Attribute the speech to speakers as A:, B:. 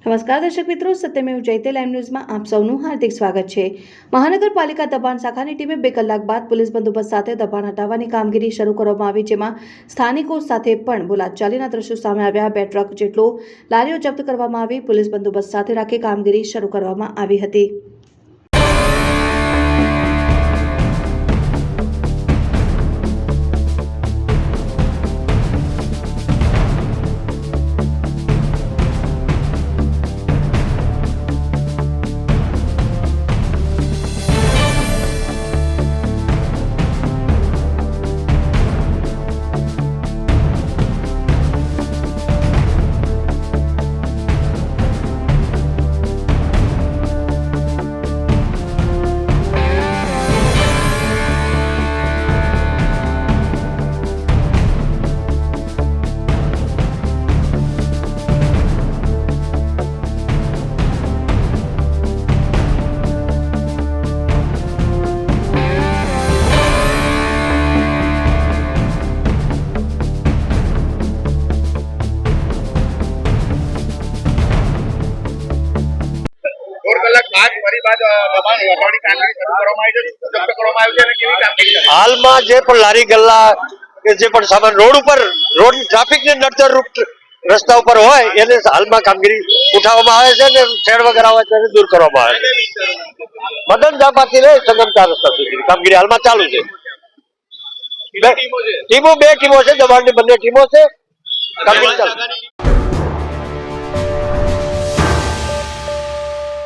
A: નમસ્કાર દર્શક મિત્રો, સત્યમેવ જયતે લાઈવ ન્યૂઝમાં આપ સૌનું હાર્દિક સ્વાગત છે। મહાનગરપાલિકા દબાણ શાખાની ટીમે 2 કલાક બાદ પોલીસ બંદોબસ્ત સાથે દબાણ હટાવવાની કામગીરી શરૂ કરવામાં આવી, જેમાં સ્થાનિકો સાથે પણ બોલાચાલીના દ્રશ્યો સામે આવ્યા। 2 ટ્રક જેટલો લારીઓ જપ્ત કરવામાં આવી, પોલીસ બંદોબસ્ત સાથે રાખી કામગીરી શરૂ કરવામાં આવી હતી।
B: हाल में जे पण लारी गल्ला के जे पण सामान रोड पर रोड ट्राफिक ने नड़तर रूप रस्ता पर होय एने हाल में कामगीरी उठावવામાં આવે છે ને શેડ વગેરે હોય તેને દૂર કરવામાં આવે છે। મદન જાપાથી રે સંગમ 4 રસ્તા સુધી કામગીરી હાલમાં ચાલુ છે। ટીમો 2 ટીમો છે, દબાણની બંને ટીમો છે, કામગીરી ચાલુ।